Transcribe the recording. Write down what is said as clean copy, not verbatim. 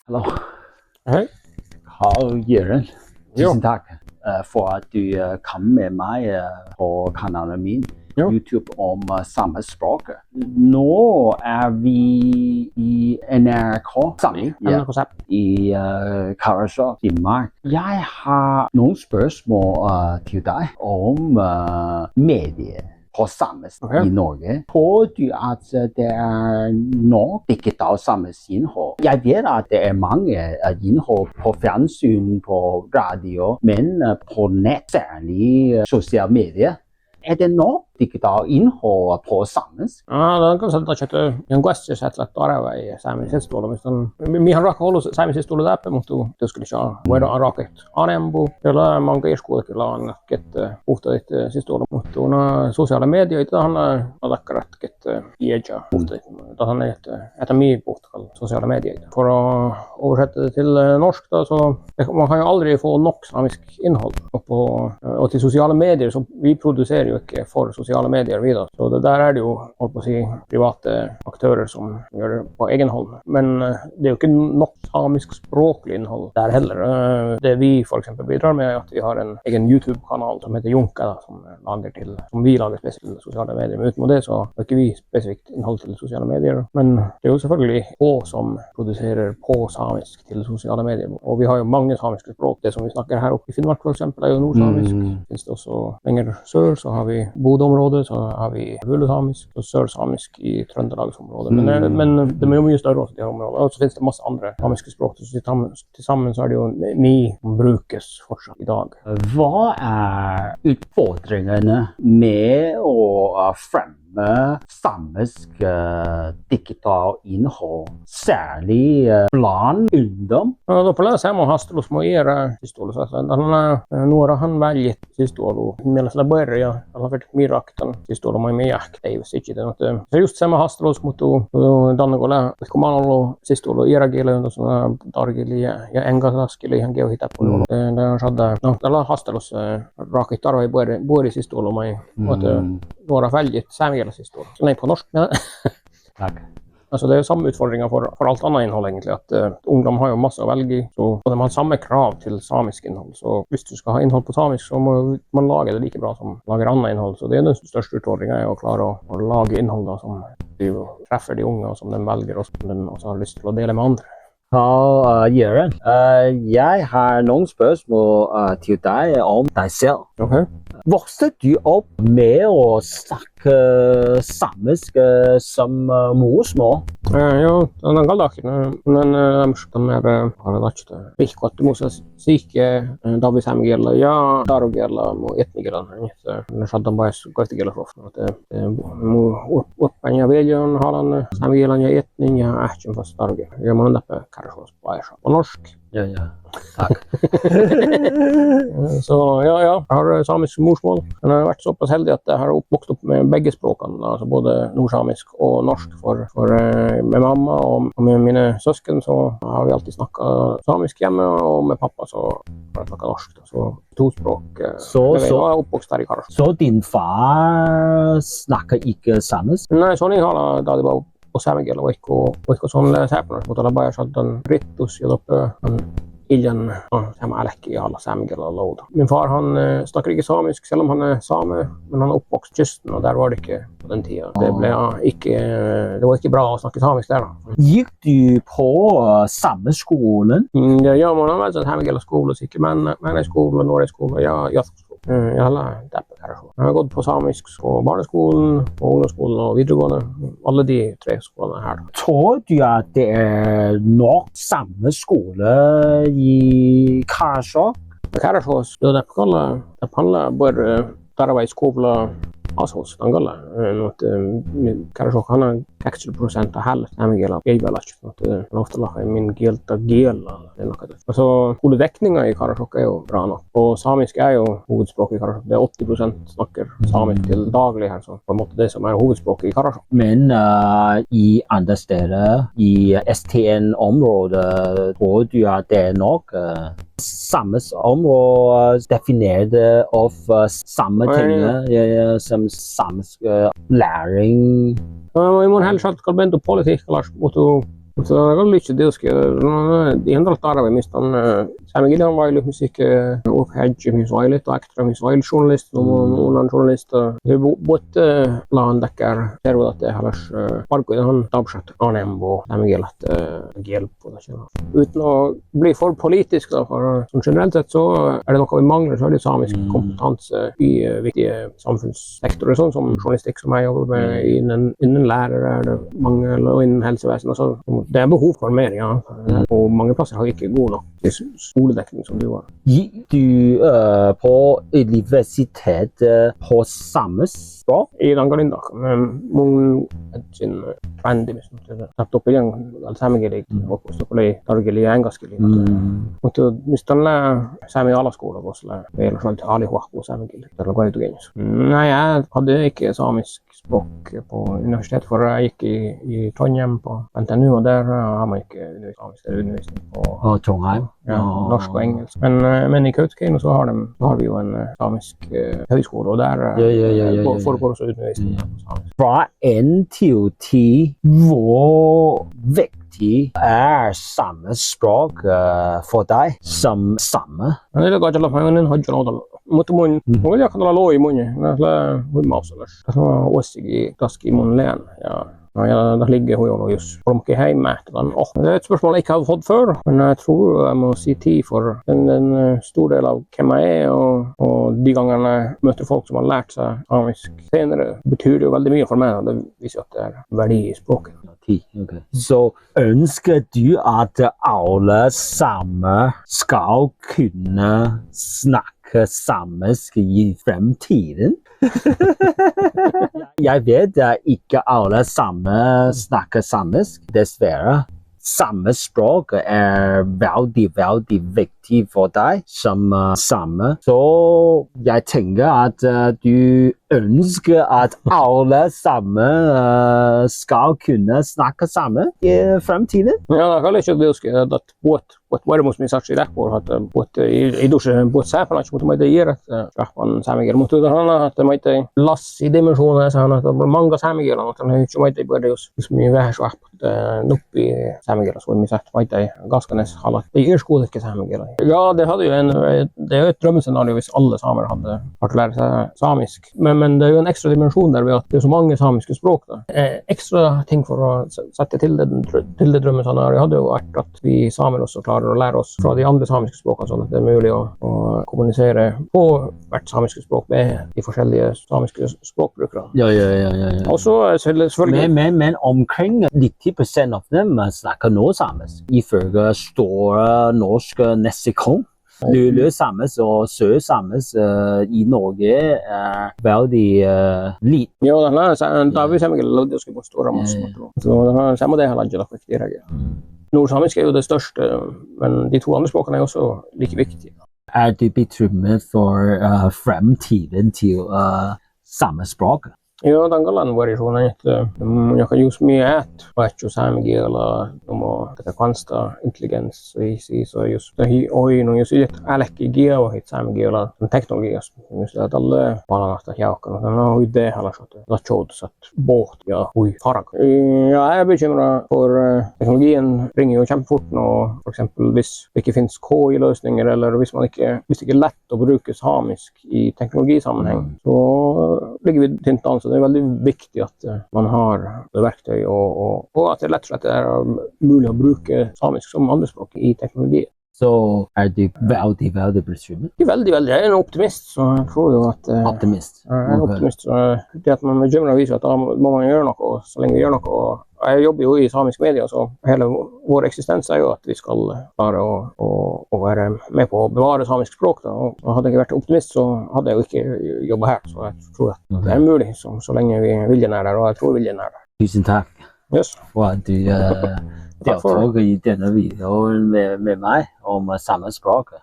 Hallo, Hej. Carl Jørgen. Jo. Tusen takk for at du kom med meg på kanalen min, Jo. YouTube om samme språk. Nå vi i NRK Sami, NRK Zapp. i Karasjok, Finnmark. Jeg har noen spørsmål til deg om medier på samisk i Norge. Tror du at det nok digitalt samisk innhold? Jeg vet at det mange innhold på fjernsyn, på radio, men på nett, særlig sosiale medier. Det nok digitalt innhold på samisk? No kanssa on kuestis että arvai saamisesta tuolla mihan rakka ollut saamisesta tuolla läpi mutta tuskin saa voida araket anembu jolla man keskuudella on että puhtaat siis tuolla mutta no sosiaala medioita han alakkarat että iäja puhtaat tahan että mi puhtaat sosiaala medioita för att översätta det till norsk då så man kan ju aldrig få nog samisk innehåll och till sociala medier så vi producerar ju inte för sociala medier vidare. Så det där det ju håll på att si privata aktörer som gör det på egen håll. Men det är ju inte något samisk språklig innehåll där heller. Det vi för exempel bidrar med är att vi har en egen YouTube-kanal som heter Junka som vi lagar speciellt till sociala medier. Men utom det så har inte vi specifikt innehåll till sociala medier. Men det är ju selvfølgelig få som producerar på samisk till sociala medier. Och vi har ju många samiska språk. Det som vi snackar här uppe i Finnmark för exempel är ju nordsamisk. Finns det också längre sör så har vi Bodområdet, så har vi Vulusamisk och Sörsamisk i Trøndelagsområdet. Men det är ju större också det området. Och så finns det massa andra samiska språk. Så tillsammans så är det ju ni som brukas fortsatt idag. Vad är utfordringene med att fremme samisk digitalt innhold, særlig bland ungdom? No paljon sama haastattelussa mun Iera sistuolussa. Nuora han väljit sistuolu. Meillä sillä börja. Han har varit miraktan sistuolu mai mejähk. Ei sitten. Se just sama haastattelussa mutta Dannegolla kun mä oon ollut sistuolu Iera kielellä tuossa tarkili ja englanniskili ihan keu hitä puolella. Det on sådär. No tällä haastattelussa rakit tarvii buori sistuolu mai. Nuora väljit samiela sistuolu. Så nej på norsk. Tack. Alltså det är samma utfordringar för allt annat innehåll egentligen att ungdom har ju massa att välja så och de har samma krav till samisk innehåll så hvis du ska ha innehåll på samisk så må man laga det lika bra som lagar annat innehåll så det är den största utfordringen är att klara att laga innehåll då, som träffar de unga och som de väljer och som de också har lust till att dela med andra. Carl Jørgen, jeg har noen spørsmål til deg om deg selv. Okay. Vokste du opp med å snakke samisk som morsmål? Joo, on kaldakin. On har lähtö. Vihkotti muussa siike Davi Samgiella ja Darugiella mu etnikielä. Ne saadaan pääs koistikielä ruofna. Mu oppan ja veljon halan Samgielan ja etnin ja ähtsin fast Darugi. Ja mun läppä Karasjos pääs. On norsk. Ja. Tack. Så ja, jag har samisk morsmål. Men jag har varit så pass heldig att jag har vuxit upp med bägge språken, alltså både nordsamisk och norsk för med mamma och med mina syskon så har vi alltid snackat samisk hemma och med pappa så har jag snackat norsk så två språk. Så jag är uppvuxen där i Karasjok. Så din far snakker ikke samisk? Nej, så ni har då det var på samikielä vaikka sån säpnä, mutta alla bara sadan rittus ja loppe iljan sama älkki ja alla samikielä louta. Min far han snackar inte samisk, selv om han är same, men han är uppvuxen kysten och där var det inte på den tiden. Det var inte bra att snacka samisk där. Gick du på sameskolen? Ja, man har väl samikielä skola sikkert, men skola, några skola, ja. Jag har lärt det på Karasjok. Jag har gått på samisk på barneskolen, på ungdomsskolen och videregående. Alla de tre skolorna här. Tror du att det är nok samme skole i Karasjok? Karasjok, det handlar bara tarvai skola asuvus Tangalla. Karasjok han on 80% hälften samikielä päivälästä, mutta ofta min kieltä kielellä. Så skoledekninga i Karasjok är ju bra nog. Och samisk är ju huvudspråk i Karasjok. Det är 80% snackar samisk till daglig här så på en måte det som är huvudspråk i Karasjok. Men i andra steder i STN-området tror du at det er nok samme område definert av samme ting som samisk læring? I mun hälsat kalbento politiikkalas, mutta Mutta kalliitsi tietysti, ihan tällä tarve, mistä on Sami on vaille, missä ohjaaja, missä vaille, aktra, missä vaille journalist, mun on journalist. Se vuotta laantakkär terveet tehdäs parkkuihan tapsat anembo Sami kielat hjälppuda siellä. Utan att bli för politisk då, för som generellt sett så är det något vi manglar, så är det samisk kompetens i viktiga samfunnssektorer, sånn som journalistikk som jeg jobber med innen lærere, det mange, og innen helsevesen. Altså, det er behov for mer, ja. Og mange plasser har ikke god nok skoledekning som du har. Gikk du på universitet på samisk språk? I Rangalinda, mun sin trendi, mistä tapped opp igjen saamikeelt oppostokoli targeli ja engaskeli. Mutta mistä on saami alaskola, koska meillä on alihuahku saamikeelt. Tällä on koettu kennys. Nej, jag hade ikke samisk språk på universitet, for jeg gikk i Trondheim på NTNU, og der har man ikke samisk undervisning på Trondheim? Ja, norsk og engelsk. Men i Kautokeino så har vi jo en samisk høyskole, og der foregår også undervisning på samisk. Fra 1 til 10, hvor viktig er samisk språk for deg som same? Det er godt å la meg en hodja mutta mun jakkan olla loi mun näillä huimausalash. Tässä on vuosikin taski mun län ja det ligger jo just Blomke hjemme. Det er et spørsmål jeg ikke har fått før, men jeg tror jeg må si tid for en stor del av hvem jeg er, og de gangene jeg møter folk som har lært seg samisk senere, betyr det jo veldig mye for meg, og det viser at det er verdi i språket. Okay. Så ønsker du at alle samer skal kunne snakke samisk i fremtiden? Jeg vet at ikke alle samer snakker samisk, dessverre. Samisk språk er veldig, veldig viktig for deg som same. Så jeg tenker at du ønsker at alle samer skal kunne snakke sammen i fremtiden. Ja, det kan ikke huske at buat varmuus mi saatsi lähpuolta buat ei dusse buat säpälach mutta maita ieret rahvan saamikielä mutta tähän että maita lassi dimensioona sana että manga saamikielä mutta ne ju maita bude jos mi vähän swahput nuppi saamikielä så mi sagt maita gaskanes halat ei irskoudetkin saamikielä. Ja det hade ju det är ett drömscenario hvis alle samer hade fått lära sig samisk. Men det är ju en extra dimension där vi har det är så många samiska språk då. Extra ting för att sätta till det drömscenario hade ju varit att vi samer också klarer å lære oss fra de andre samiske språkene, sånn at det er mulig å kommunisere på hvert samiske språk med de forskjellige samiske språkbrukere. Ja. Og så selvfølgelig... Men omkring 90% av dem snakker nå samisk, ifølge store norske nessikon. Lulesamisk og søsamisk i Norge er veldig lite. Joo, tämä on saamikielellä tietysti på stora massor. Så det har samma det har landet faktiskt i regel. Nordsamisk er jo det største, men de to andre språkene er også like viktige. Er du bekymret for fremtiden til samespråk? Joo, tämän kallan variationen, että joka just miet vaikka saamikielellä numo tätä kansta intelligens so just tähi oinu jos it älkki geohit saamikielellä teknologiassa just tälle palanasta jaukkanut no idé halasot la chotsat båt ja hui farak ja jag bekymrar för teknologin ringer ju kjempefort nå för exempel hvis det ikke finns KI-løsninger eller hvis det ikke er lett å bruke samisk i teknologisammenheng så ligger vi tynt an. Så det er veldig viktig at man har verktøy og at det rett og slett er mulig å bruke samisk som andrespråk i teknologi. Så er du veldig bekymret? Veldig. Jeg er en optimist, så jeg tror jo at... Optimist? Jeg er en optimist, så det at man bekymrer viser at da må man gjøre noe, og så lenge vi gjør noe. Jeg jobber jo i samisk media, så hele vår eksistens er jo at vi skal klare å være med på å bevare samisk språk. Da. Og hadde jeg ikke vært optimist, så hadde jeg jo ikke jobbet her. Så jeg tror at det er mulig, så lenge viljen er der, og jeg tror viljen er der. Tusen takk for at du deltok i denne videoen med meg om samespråket.